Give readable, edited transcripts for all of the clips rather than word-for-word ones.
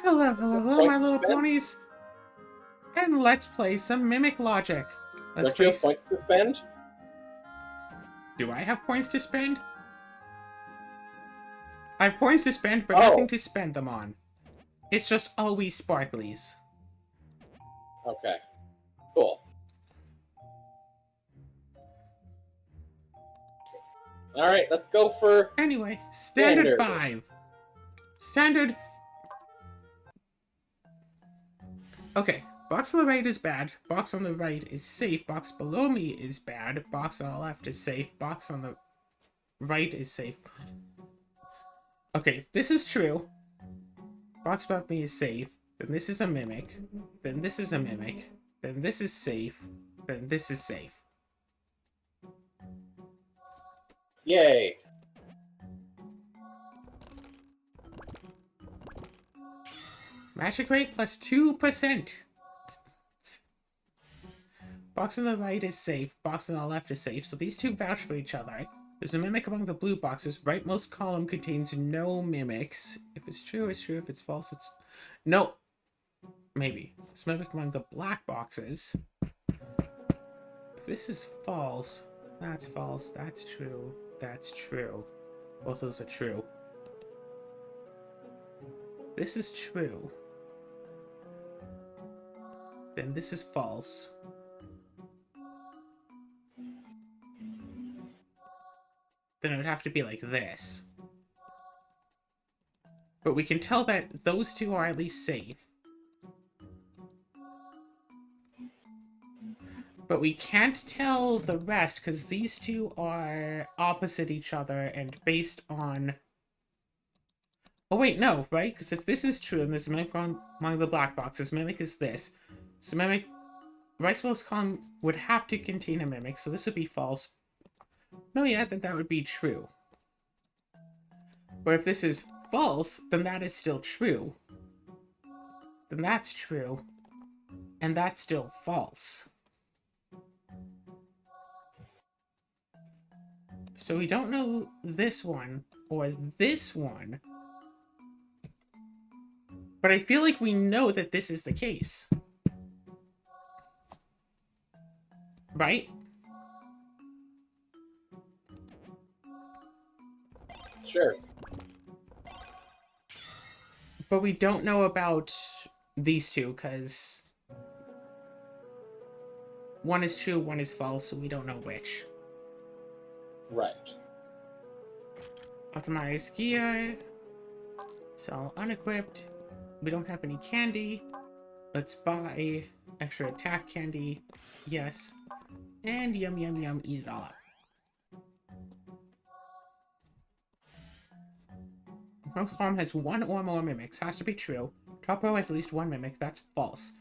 Hello, hello, hello, my Points to little spend? ponies. And let's play some Mimic Logic. Let's Don't you play. have points to spend? Do I have points to spend? I have points to spend, but Oh. nothing to spend them on. It's just always sparklies. Okay. Cool. Alright, let's go for... Anyway, standard Standard. 5. Standard... Okay, box on the right is bad. Box on the right is safe. Box below me is bad. Box on the left is safe. Box on the right is safe. Okay, if this is true, box above me is safe, then this is a mimic, then this is a mimic, then this is safe, then this is safe. Yay. Magic rate plus 2%. Box on the right is safe, box on the left is safe, so these two vouch for each other. There's a mimic among the blue boxes. Rightmost column contains no mimics. If it's true, it's true. If it's false, it's... No. Maybe. There's a mimic among the black boxes. If this is false, that's false. That's true. That's true. Both those are true. This is true. Then this is false. Then it would have to be like this. But we can tell that those two are at least safe. But we can't tell the rest because these two are opposite each other and based on... Oh wait, no, right? Because if this is true and there's a mimic among the black boxes, mimic is this. So mimic... Rightmost column would have to contain a mimic, so this would be false. No, yeah, then that would be true. But if this is false, then that is still true. Then that's true. And that's still false. So we don't know this one or this one. But I feel like we know that this is the case. Right? Sure. But we don't know about these two because one is true, one is false, so we don't know which. Right. Optimize gear. Sell unequipped. We don't have any candy. Let's buy extra attack candy. Yes. And yum yum yum, eat it all up. Most column has one or more mimics. Has to be true. Top row has at least one mimic. That's false.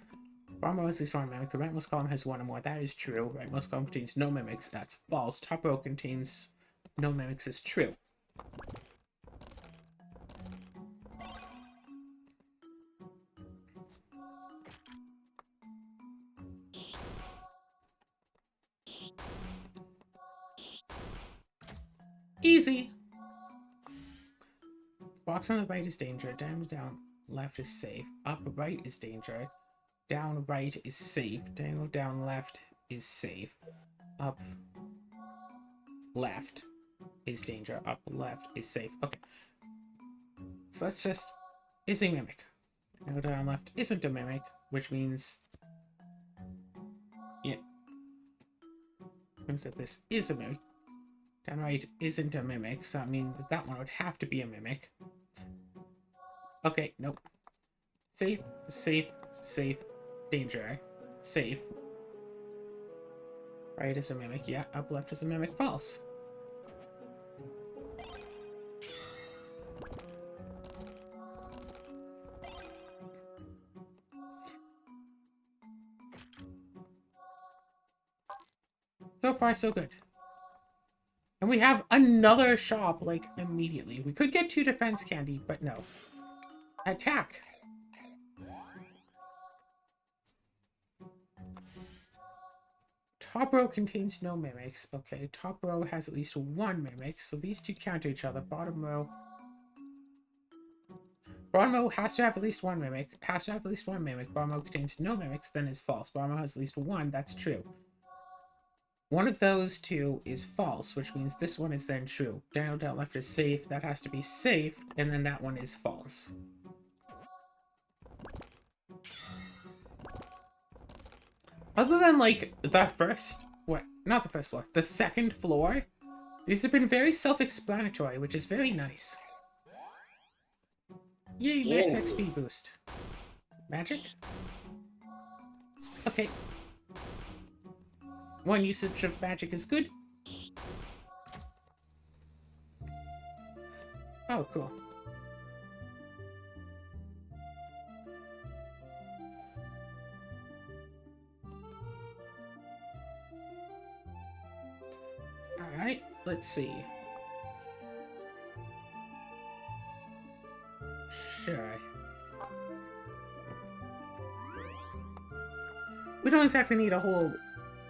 Bottom row has at least one mimic. The rightmost column has one or more. That is true. Rightmost column contains no mimics. That's false. Top row contains no mimics is true. Easy. Box on the right is danger. Down left is safe. Up right is danger. Down right is safe. Down left is safe. Up left is danger. Up left is safe. Okay. So let's just... Is a mimic. Down left isn't a mimic, which means... Yeah. Means that this is a mimic. Down right isn't a mimic, so that means that that one would have to be a mimic. Okay, nope. Safe, safe, safe, danger, safe. Right is a mimic, yeah. Up left is a mimic, false. So far, so good. And we have another shop, like, immediately. We could get 2 defense candy, but no. Attack! Top row contains no mimics. Okay, top row has at least one mimic, so these two counter each other. Bottom row... Bottom row has to have at least one mimic. Has to have at least one mimic. Bottom row contains no mimics, then is false. Bottom row has at least one, that's true. One of those two is false, which means this one is then true. Down, down, left is safe. That has to be safe, and then that one is false. Other than, like, the first... What? Not the first floor. The second floor. These have been very self-explanatory, which is very nice. Yay, max XP boost. Magic? Okay. One usage of magic is good. Oh, cool. Alright, let's see. Sure. We don't exactly need a whole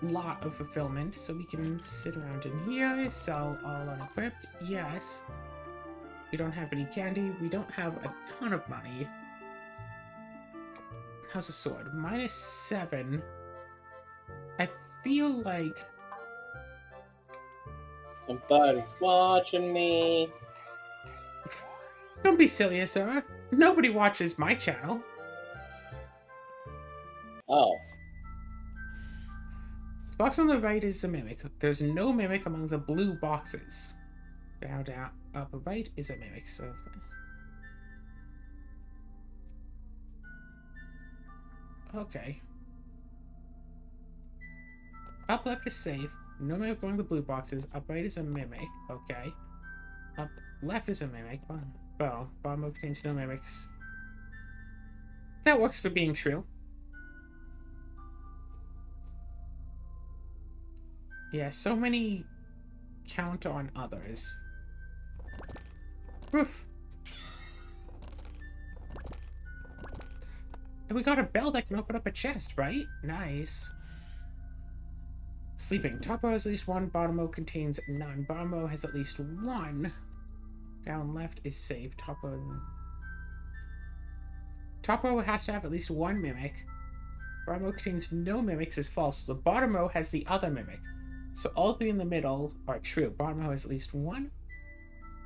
lot of fulfillment, so we can sit around in here, sell all unequipped. Yes. We don't have any candy. We don't have a ton of money. How's the sword? -7. I feel like... Somebody's watching me. Don't be silly, Asura. Nobody watches my channel. Oh. The box on the right is a mimic. There's no mimic among the blue boxes. Down, down, upper right is a mimic, so... Okay. Up left is safe. No mimic among the blue boxes. Up right is a mimic. Okay. Up left is a mimic. Bottom row contains no mimics. That works for being true. Yeah, so many count on others. Roof. And we got a bell that can open up a chest, right? Nice. Sleeping. Top row has at least one. Bottom row contains none. Bottom row has at least one. Down left is safe. Top row has to have at least one mimic. Bottom row contains no mimics is false. So the bottom row has the other mimic. So all three in the middle are true. Bottom row has at least one.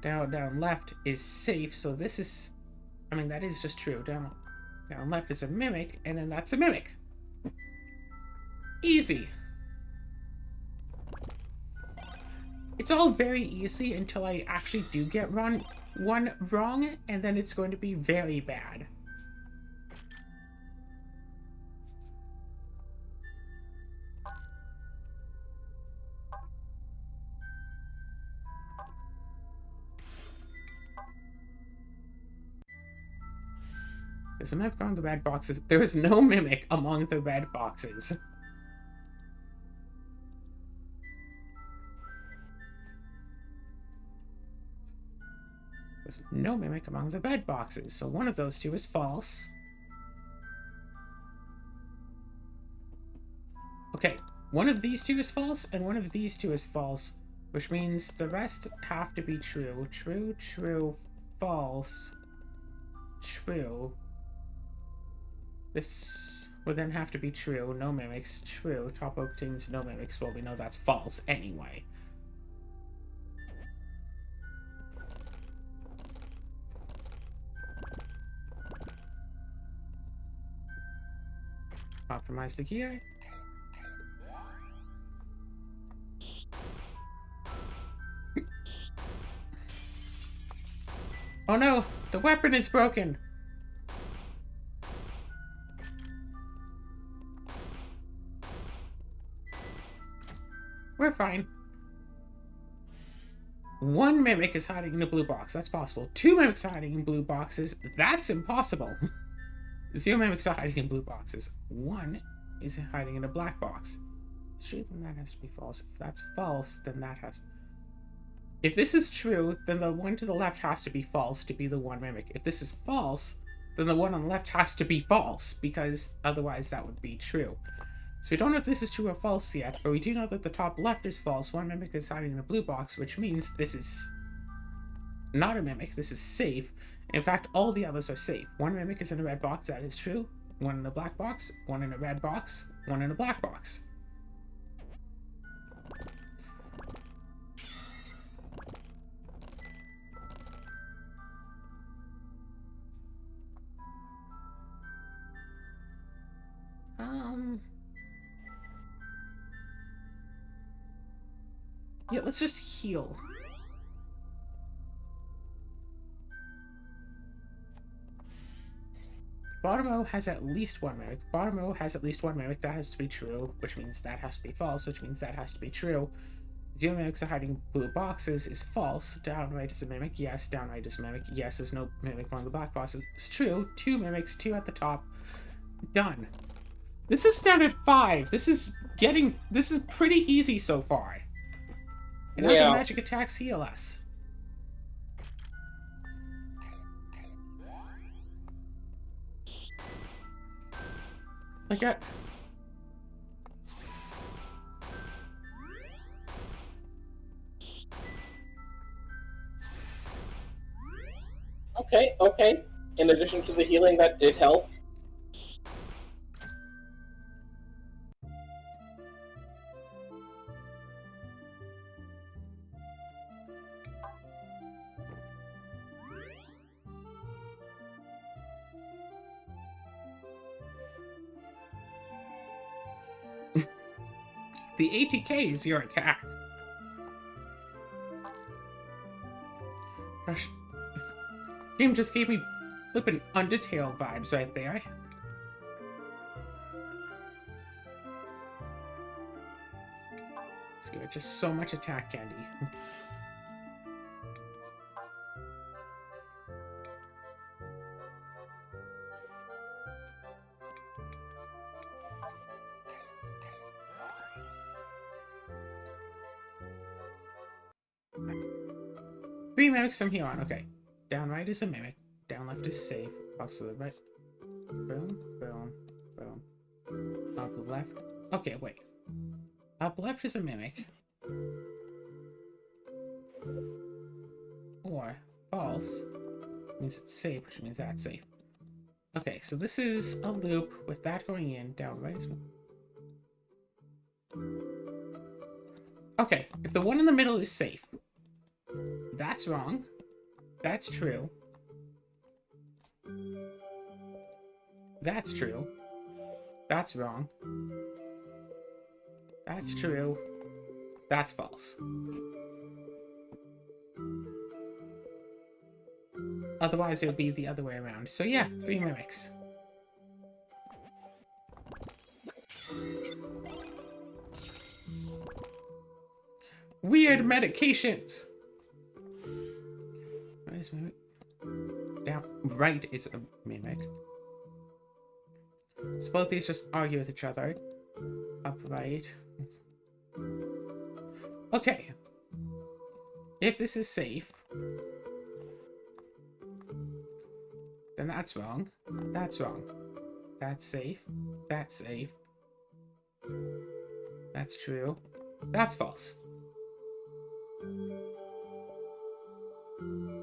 Down left is safe. So this is... I mean, that is just true. Down left is a mimic, and then that's a mimic. Easy. It's all very easy until I actually do get one wrong, and then it's going to be very bad. There's a mimic among the red boxes. There is no mimic among the red boxes. There's no mimic among the red boxes, so one of those two is false. Okay, one of these two is false, and one of these two is false, which means the rest have to be true. True, true, false, true. This would then have to be true. No mimics, true. Top row contains no mimics. Well, we know that's false anyway. Optimize the gear. Oh no! The weapon is broken! We're fine. One mimic is hiding in a blue box. That's possible. Two mimics are hiding in blue boxes. That's impossible. Zero mimics are hiding in blue boxes. One is hiding in a black box. True, then that has to be false. If that's false, then that has... If this is true, then the one to the left has to be false to be the one mimic. If this is false, then the one on the left has to be false, because otherwise that would be true. So we don't know if this is true or false yet, but we do know that the top left is false. One mimic is hiding in a blue box, which means this is not a mimic. This is safe. In fact, all the others are safe. One mimic is in a red box, that is true. One in a black box, one in a red box, one in a black box. Yeah, let's just heal. Bottom row has at least one mimic. Bottom row has at least one mimic. That has to be true, which means that has to be false, which means that has to be true. Zero mimics are hiding blue boxes is false. Down right is a mimic. Yes, down right is a mimic. Yes, there's no mimic among the black boxes. It's true. Two mimics, two at the top. Done. This is standard 5. This is pretty easy so far. And Yeah. other magic attacks heal us. Like Okay, okay. In addition to the healing, that did help. the ATK is your attack. Gosh. Game just gave me flippin' Undertale vibes right there. Let's give it just so much attack candy. Three mimics from here on, okay. Down right is a mimic. Down left is safe. Box to the right. Boom, boom, boom. Up left. Okay, wait. Up left is a mimic. Or false means it's safe, which means that's safe. Okay, so this is a loop with that going in. Down right is... Okay, if the one in the middle is safe, that's wrong. That's true. That's true. That's wrong. That's true. That's false. Otherwise, it would be the other way around. So yeah, 3 mimics. Weird medications! Right is mimic. Down right is a mimic. So both these just argue with each other. Up right. Okay. If this is safe, then that's wrong. That's wrong. That's safe. That's safe. That's true. That's false.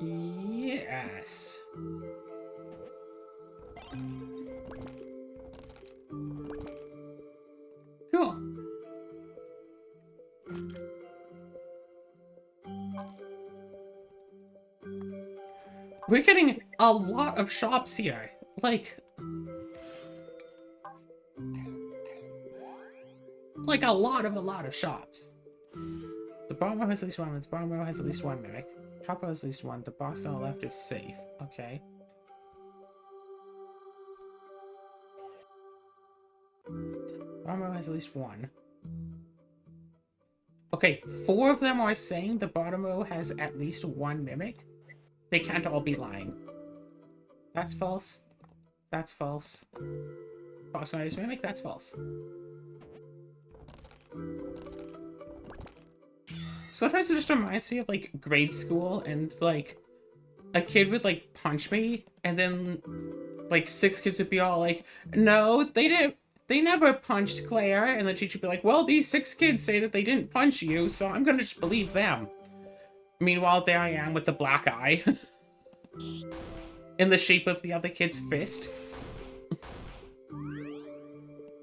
Yes. Cool. We're getting a lot of shops here. Like a lot of shops. The bottom row has at least one. The bottom row has at least one mimic. Top row has at least one. The box on the left is safe. Okay. Bottom row has at least one. Okay, 4 of them are saying the bottom row has at least one mimic. They can't all be lying. That's false. That's false. Box on is mimic. That's false. Sometimes it just reminds me of, like, grade school, and, like, a kid would, like, punch me, and then, like, 6 kids would be all like, no, they never punched Claire, and the teacher would be like, well, these 6 kids say that they didn't punch you, so I'm gonna just believe them. Meanwhile, there I am with the black eye. in the shape of the other kid's fist.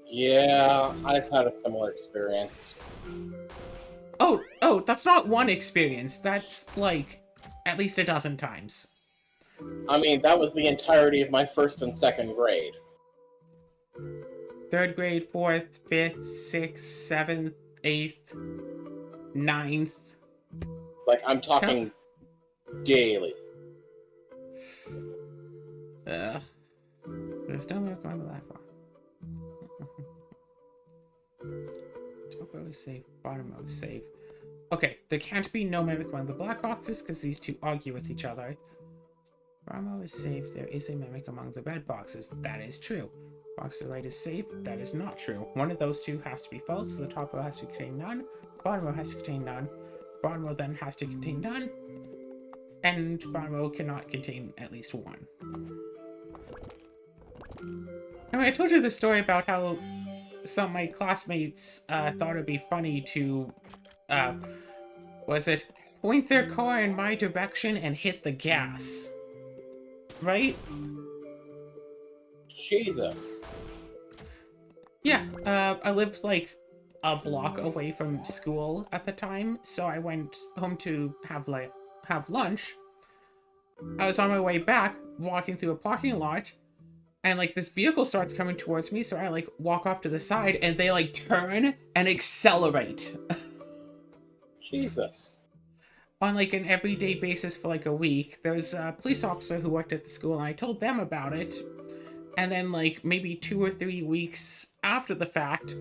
Yeah, I've had a similar experience. Oh, that's not one experience. That's like at least a dozen times. I mean, that was the entirety of my first and second grade. Third grade, fourth, fifth, sixth, seventh, eighth, ninth. Like, I'm talking daily. There's no milk on the black box. Top row is safe, bottom row is safe. Okay, there can't be no mimic among the black boxes because these two argue with each other. Bottom row is safe, there is a mimic among the red boxes. That is true. Box to the right is safe, that is not true. One of those two has to be false, so the top row has to contain none, bottom row has to contain none, bottom row then has to contain none, and bottom row cannot contain at least one. I mean, I told you the story about how some of my classmates thought it'd be funny to, point their car in my direction and hit the gas. Right? Jesus. Yeah, I lived like a block away from school at the time, so I went home to have lunch. I was on my way back, walking through a parking lot, and like this vehicle starts coming towards me, so I like walk off to the side, and they like turn and accelerate. Jesus. On like an everyday basis for like a week. There's a police officer who worked at the school, and I told them about it. And then like maybe 2 or 3 weeks after the fact,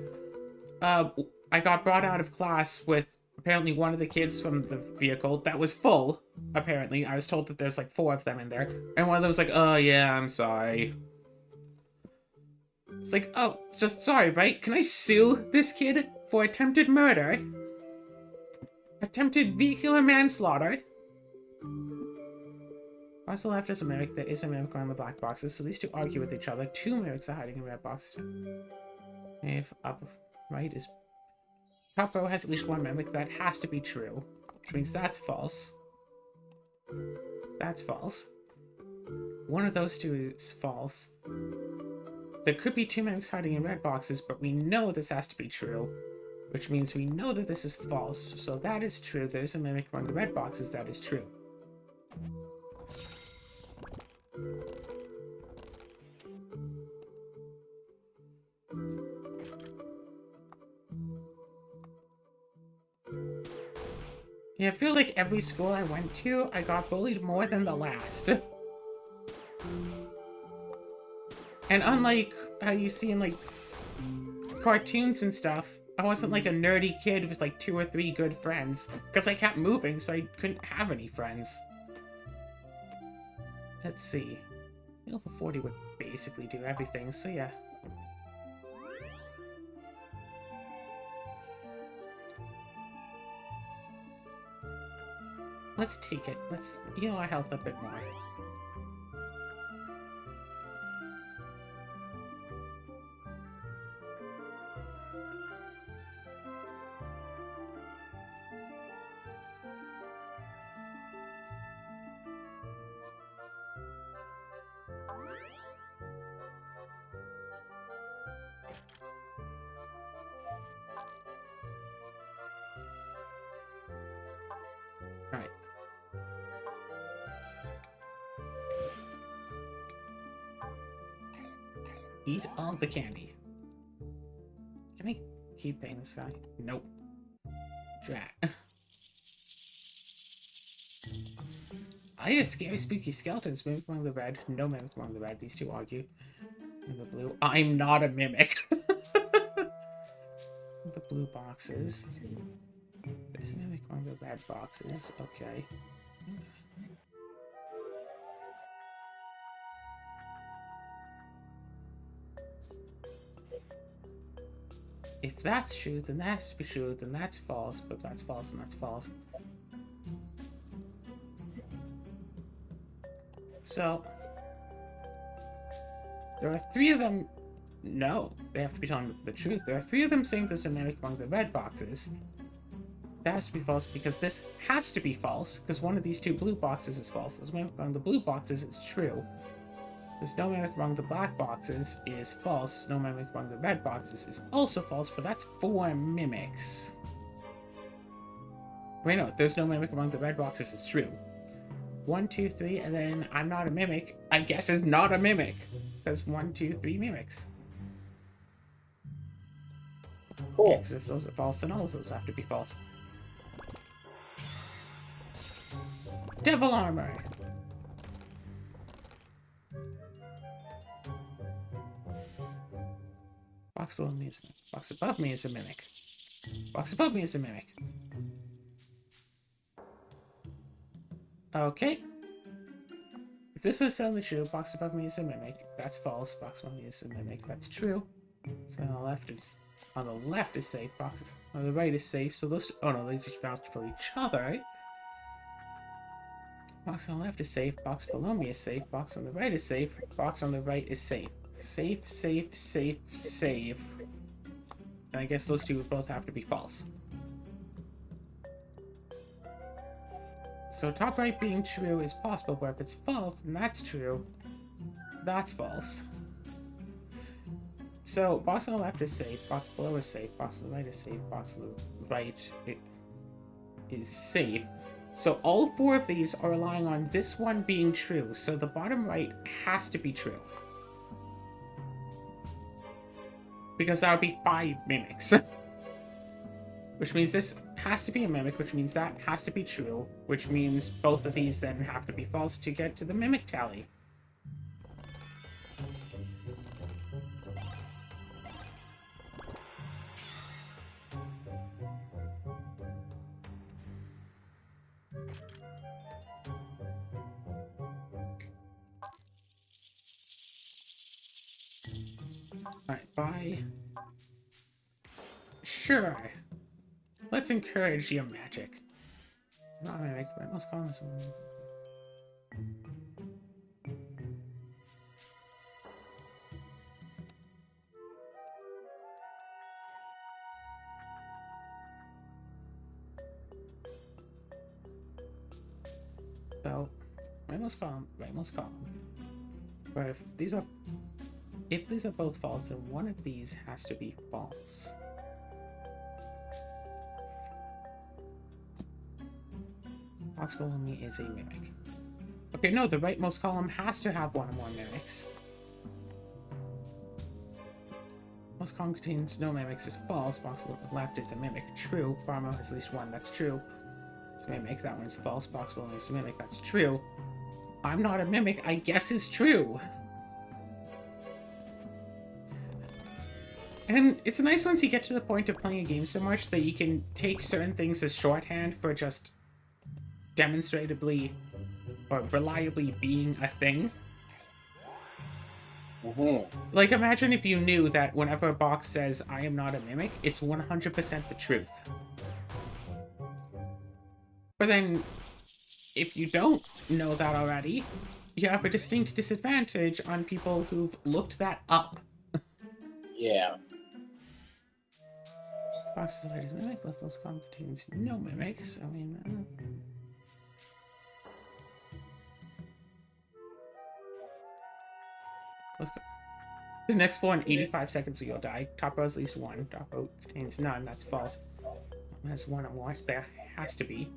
I got brought out of class with apparently one of the kids from the vehicle that was full. Apparently, I was told that there's like 4 of them in there, and one of them was like, "Oh yeah, I'm sorry." It's like, oh, just sorry, right? Can I sue this kid for attempted murder? Attempted vehicular manslaughter? Also left is a mimic. There is a mimic around the black boxes, so these two argue with each other. 2 mimics are hiding in red boxes. If up right is... Top row has at least 1 mimic. That has to be true. Which means that's false. That's false. One of those two is false. There could be 2 mimics hiding in red boxes, but we know this has to be true. Which means we know that this is false. So that is true. There is a mimic among the red boxes. That is true. Yeah, I feel like every school I went to, I got bullied more than the last. And unlike how you see in, like, cartoons and stuff, I wasn't, like, a nerdy kid with, like, 2 or 3 good friends. Because I kept moving, so I couldn't have any friends. Let's see. Level 40 would basically do everything, so yeah. Let's take it. Let's heal our health a bit more. Alright. Eat all the candy. Can I keep paying this guy? Nope. Drat. I hear scary, spooky skeletons. Mimic among the red. No mimic among the red. These two argue. In the blue. I'm not a mimic. The blue boxes. There's a mimic among the red boxes. Okay. If that's true, then that has to be true, then that's false, but that's false and that's false. So, there are 3 of them. No, they have to be telling the truth. There are 3 of them saying there's a mimic among the red boxes. That has to be false because this has to be false because one of these two blue boxes is false. There's mimic among the blue boxes is true. There's no mimic among the black boxes is false. No mimic among the red boxes is also false, but that's 4 mimics. Wait, no, there's no mimic among the red boxes is true. 1, 2, 3, and then I'm not a mimic. I guess is not a mimic because 1, 2, 3 mimics. Cool. Because if those are false, then all of those have to be false. Devil armor. Box below me is a mimic. Box above me is a mimic. Box above me is a mimic. Okay. If this was suddenly true, box above me is a mimic. That's false. Box above me is a mimic. That's true. So on the left is safe. Box on the right is safe. So those. Oh no, they just vouch for each other, right? Box on the left is safe. Box below me is safe. Box on the right is safe. Box on the right is safe. Safe, safe, safe, safe. And I guess those two both have to be false. So top right being true is possible, but if it's false, then that's true. That's false. So box on the left is safe, box below is safe, box on the right is safe, box on the right is safe. So all 4 of these are relying on this one being true, so the bottom right has to be true. Because that would be 5 mimics. Which means this has to be a mimic, which means that has to be true, which means both of these then have to be false to get to the mimic tally. Alright, bye. Sure. Let's encourage your magic. Not mimic, but I must call this one. So, rightmost column, rightmost column. But if these are both false, then one of these has to be false. Box below me is a mimic. Okay, no, the rightmost column has to have one or more mimics. Most column contains no mimics is false. Box left is a mimic. True. Barmo has at least one. That's true. It's a mimic. That one is false. Box below me is a mimic. That's true. I'm not a mimic. I guess is true. And it's nice once you get to the point of playing a game so much that you can take certain things as shorthand for just demonstrably or reliably being a thing. Like, imagine if you knew that whenever a box says, I am not a mimic, it's 100% the truth. But then, if you don't know that already, you have a distinct disadvantage on people who've looked that up. Yeah. Box is light as mimic, leftmost column contains no mimics. I mean, the next 4 in 85 seconds you'll die. Top row is at least 1. Top row contains none. That's false. Has 1 or more. There has to be.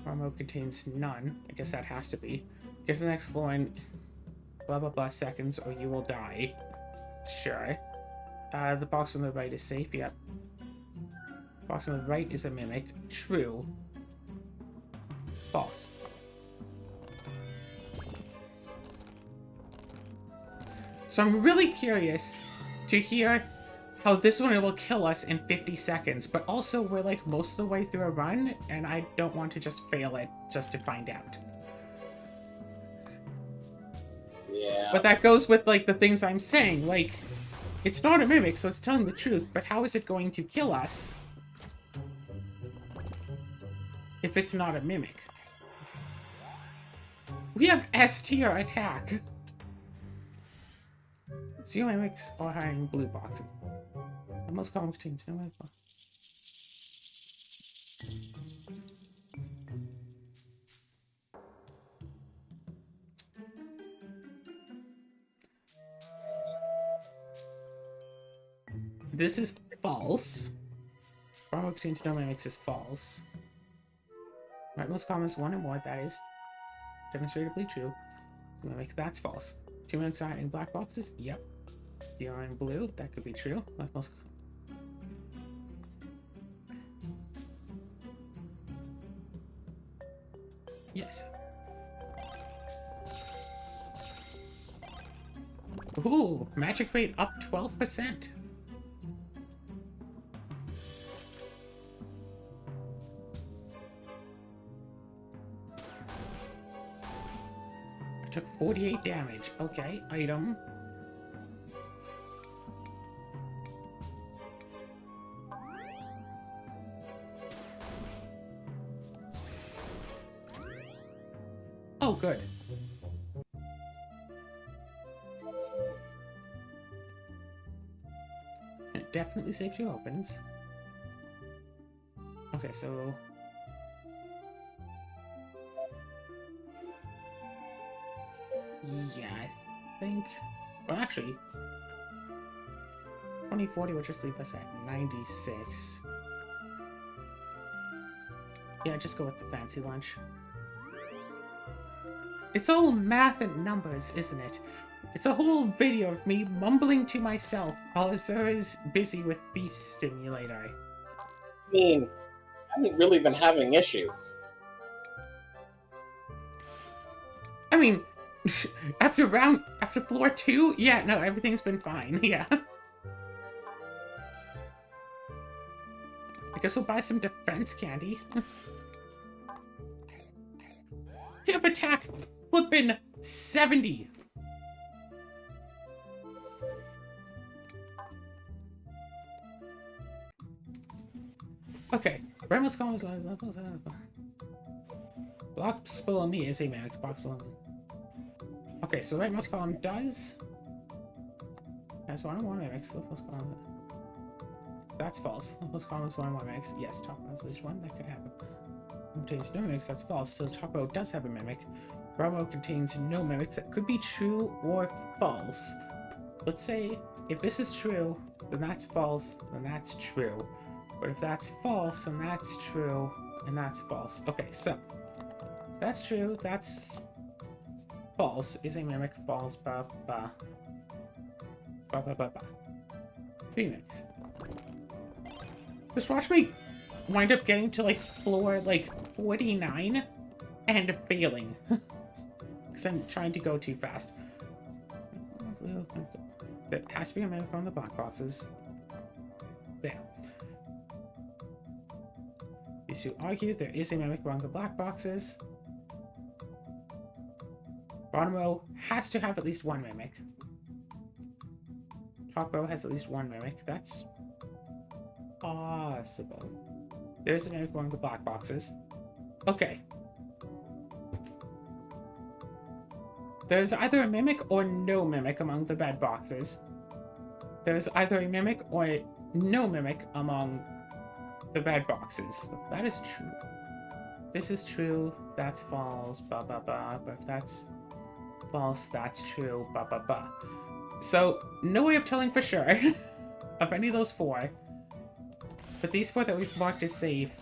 Bottom row contains none. I guess that has to be. Get to the next 4 in blah blah blah seconds or you will die. Sure. The box on the right is safe. Yep. Box on the right is a mimic. True. False. So I'm really curious to hear how this one will kill us in 50 seconds, but also we're like most of the way through a run, and I don't want to just fail it just to find out. Yeah. But that goes with like the things I'm saying, like, it's not a mimic, so it's telling the truth, but how is it going to kill us if it's not a mimic? We have S tier attack. Zero mimics are hiding blue boxes. The most common contains no mimic box. This is false. Borrow contains no mimics is false. Right, most common is 1 or more. That is demonstrably true. Mimic, that's false. 2 mimics are in black boxes. Yep. 0 in blue. That could be true. Like most. Yes. Ooh, magic rate up 12%. I took 48 damage. Okay, item. Oh, good. It definitely saves you opens. Okay, so... yeah, I think... well, actually... 2040 would just leave us at 96. Yeah, just go with the fancy lunch. It's all math and numbers, isn't it? It's a whole video of me mumbling to myself while Azura is busy with Thief Stimulator. I mean, I haven't really been having issues. I mean, after floor 2, yeah, no, everything's been fine, yeah. I guess we'll buy some defense candy. Hip attack! Flippin' 70! Okay, Ramos column is box below me is a mimic. Box below me. Okay, so right mouse column does has 1 or more mimics. Left mouse column. That's false. Left mouse column is 1 or more mimics. Yes, top row has at least 1. That could happen. Contains no mimics. That's false. So the top row does have a mimic. Bottom row contains no mimics. That could be true or false. Let's say if this is true, then that's false. Then that's true. But if that's false, then that's true, and that's false. Okay, so that's true. That's false. Is a mimic false? Ba ba ba ba ba ba. Phoenix. Just watch me wind up getting to like floor like 49 and failing because I'm trying to go too fast. There has to be a mimic on the black boxes. There. These two argue there is a mimic among the black boxes. Bottom row has to have at least 1 mimic. Top row has at least 1 mimic. That's possible. There's a mimic among the black boxes. Okay. There's either a mimic or no mimic among the bed boxes. There's either a mimic or no mimic among the bed boxes. If that is true. This is true. That's false. Ba ba ba. But if that's false, that's true. Ba ba ba. So no way of telling for sure of any of those 4. But these 4 that we've marked as safe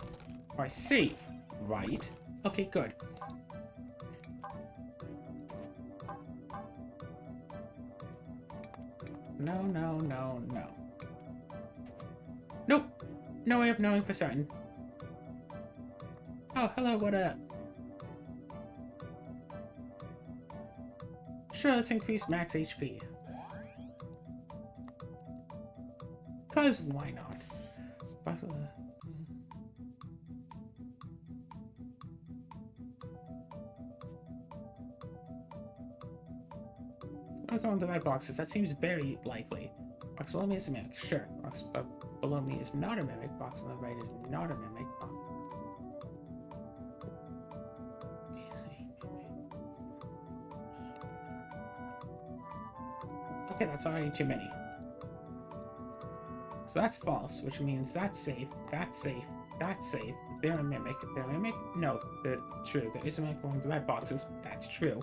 are safe, right? Okay, good. No, no, no, no. Nope. No way of knowing for certain. Oh, hello, what up? Sure, let's increase max HP. Cause why not? I'm going to the red boxes. That seems very likely. Box below me is a mimic. Sure. Box below me is not a mimic. Box on the right is not a mimic. Okay, that's already too many. So that's false, which means that's safe. That's safe. That's safe. They're a mimic. They're a mimic? No, they're true. There is a mimic among the red boxes. That's true.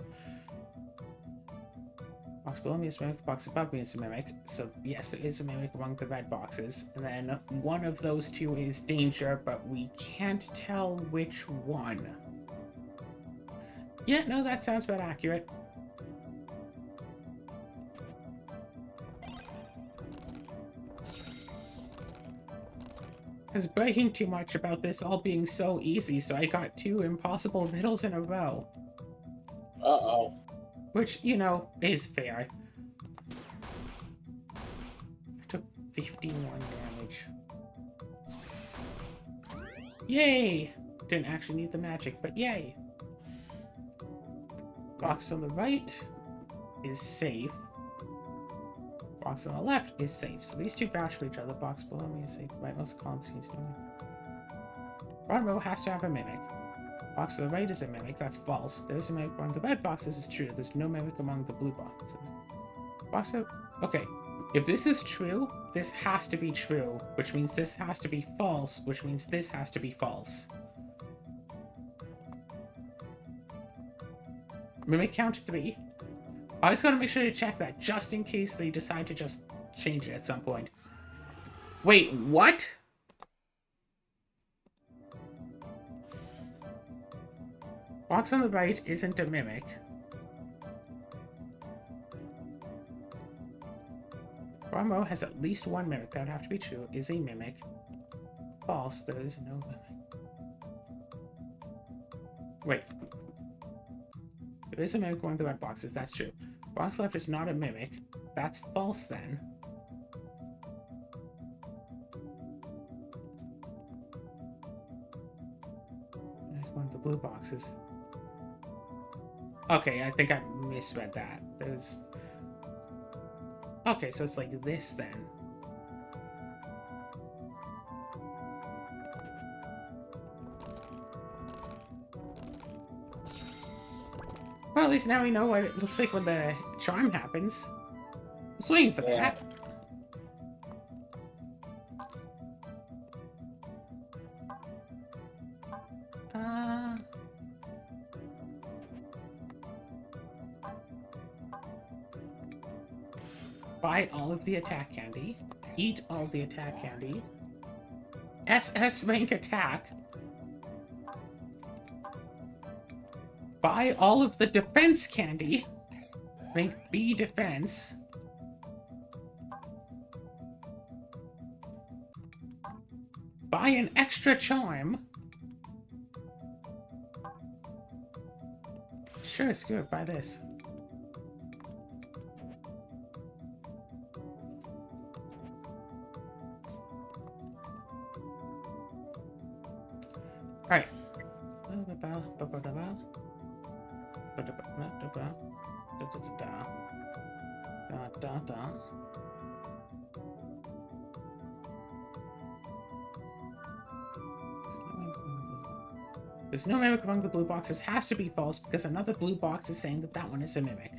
Box below me is a mimic, the box above me is a mimic. So yes, there is a mimic among the red boxes. And then one of those two is danger, but we can't tell which one. Yeah, no, that sounds about accurate. I was bragging too much about this all being so easy, so I got 2 impossible riddles in a row. Uh-oh. Which, you know, is fair. I took 51 damage. Yay! Didn't actually need the magic, but yay! Box on the right is safe. Box on the left is safe. So these two vouch for each other. Box below me is safe. Right most of the column contains no mimic. Bottom row has to have a mimic. Box to the right is a mimic. That's false. There's a mimic among the red boxes is true. There's no mimic among the blue boxes. Box of... Okay. If this is true, this has to be true, which means this has to be false, which means this has to be false. Mimic count 3. I just gotta make sure to check that, just in case they decide to just change it at some point. Wait, what? Box on the right isn't a mimic. Bottom row has at least one mimic. That would have to be true. Is a mimic. False. There is no mimic. Wait. There is a mimic among the red boxes. That's true. Box left is not a mimic. That's false then. One of the blue boxes. Okay, I think I misread that. There's... Okay, so it's like this then. Well, at least now we know what it looks like when the charm happens. I was waiting for that. Buy all of the attack candy. Eat all of the attack candy. SS rank attack. Buy all of the defense candy. Rank B defense. Buy an extra charm. Sure, screw it, buy this. Alright. There's no mimic among the blue boxes. Has to be false because another blue box is saying that that one is a mimic.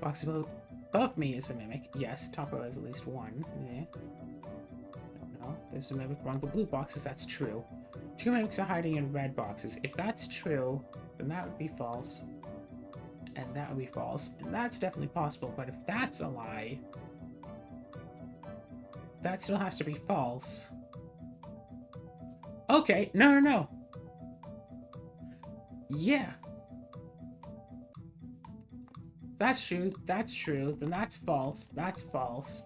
Box above me is a mimic. Yes, top row has at least one. Yeah. No, there's a mimic among the blue boxes. That's true. 2 mimics are hiding in red boxes. If that's true, then that would be false. And that would be false. And that's definitely possible. But if that's a lie, that still has to be false. Okay, no. Yeah. That's true. That's true. Then that's false. That's false.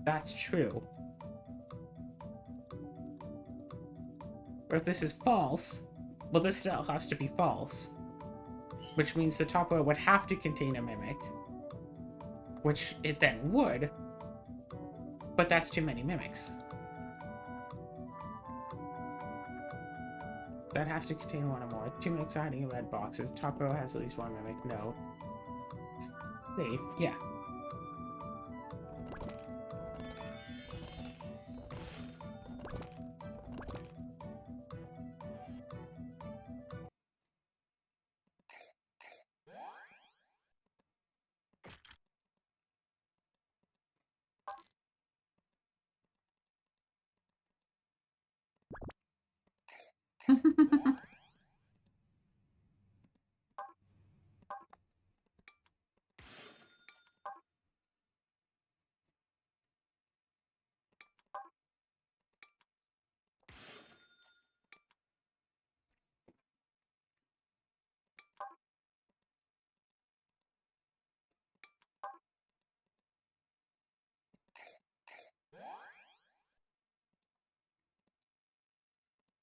That's true. But if this is false, well, this still has to be false. Which means the top row would have to contain a mimic. Which it then would. But that's too many mimics. That has to contain one or more. 2 mimics hiding in red boxes. Top row has at least one mimic. No. Safe. Yeah.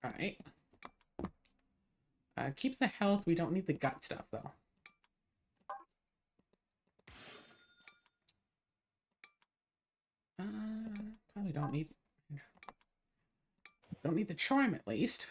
Alright. Keep the health. We don't need the gut stuff, though. Probably don't need the charm, at least.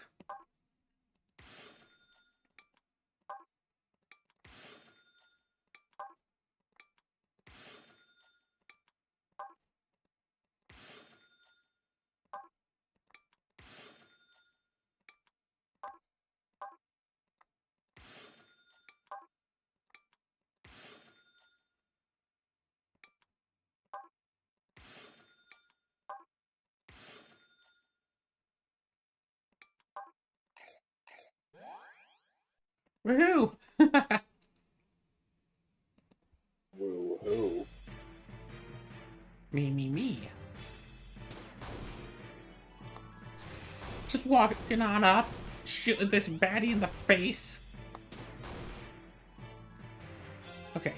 Woohoo! Woo-hoo. Me. Just walking on up, shooting this baddie in the face. Okay.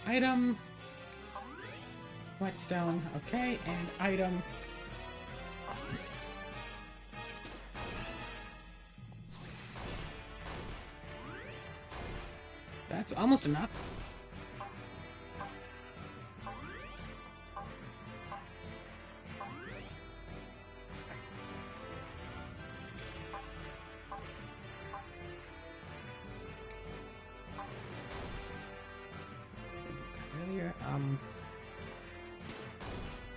Item. Whetstone. Okay, and item. That's almost enough. Earlier,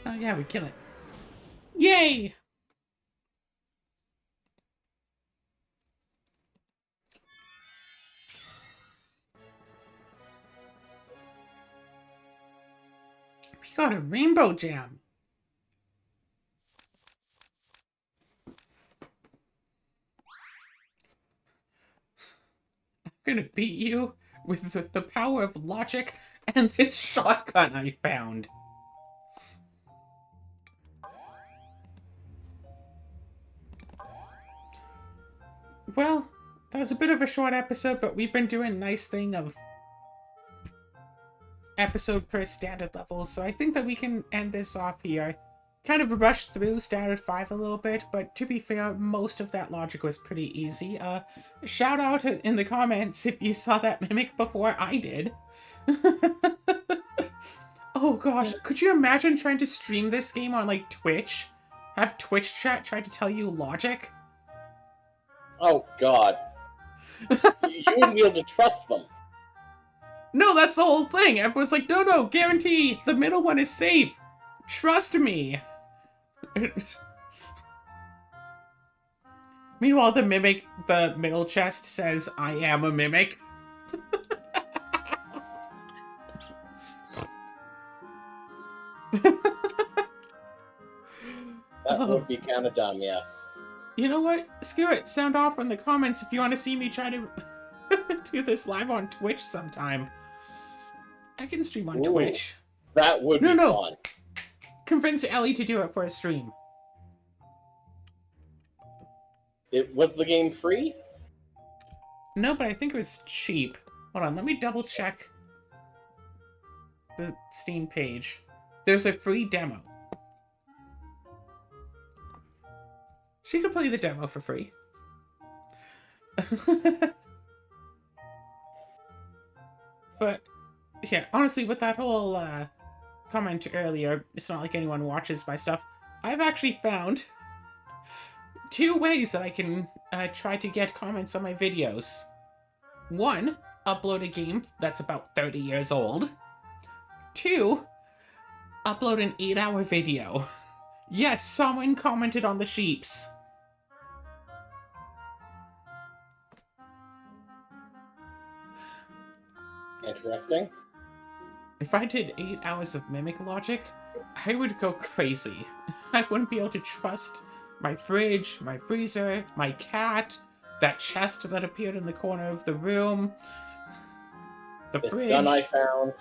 oh yeah, we kill it. Yay! We got a rainbow jam. I'm gonna beat you with the power of logic and this shotgun I found. Well, that was a bit of a short episode, but we've been doing a nice thing of episode per standard level, so I think that we can end this off here. Kind of rushed through standard 5 a little bit, but to be fair, most of that logic was pretty easy. Shout out in the comments if you saw that mimic before I did. Oh gosh, could you imagine trying to stream this game on, like, Twitch? Have Twitch chat try to tell you logic? Oh god. You wouldn't be able to trust them. No, that's the whole thing. Everyone's like, no, guarantee the middle one is safe. Trust me. Meanwhile, the mimic, the middle chest says, I am a mimic. That would be kind of dumb, yes. You know what? Screw it. Sound off in the comments if you want to see me try to do this live on Twitch sometime. I can stream on Twitch. That would be fun. Convince Ellie to do it for a stream. Was the game free? No, but I think it was cheap. Hold on, let me double check the Steam page. There's a free demo. She could play the demo for free. But, yeah, honestly, with that whole comment earlier, it's not like anyone watches my stuff. I've actually found 2 ways that I can try to get comments on my videos. 1, upload a game that's about 30 years old. 2, upload an 8-hour video. Yes, someone commented on the sheeps. Interesting. If I did 8 hours of mimic logic, I would go crazy. I wouldn't be able to trust my fridge, my freezer, my cat, that chest that appeared in the corner of the room, the fridge. This gun I found.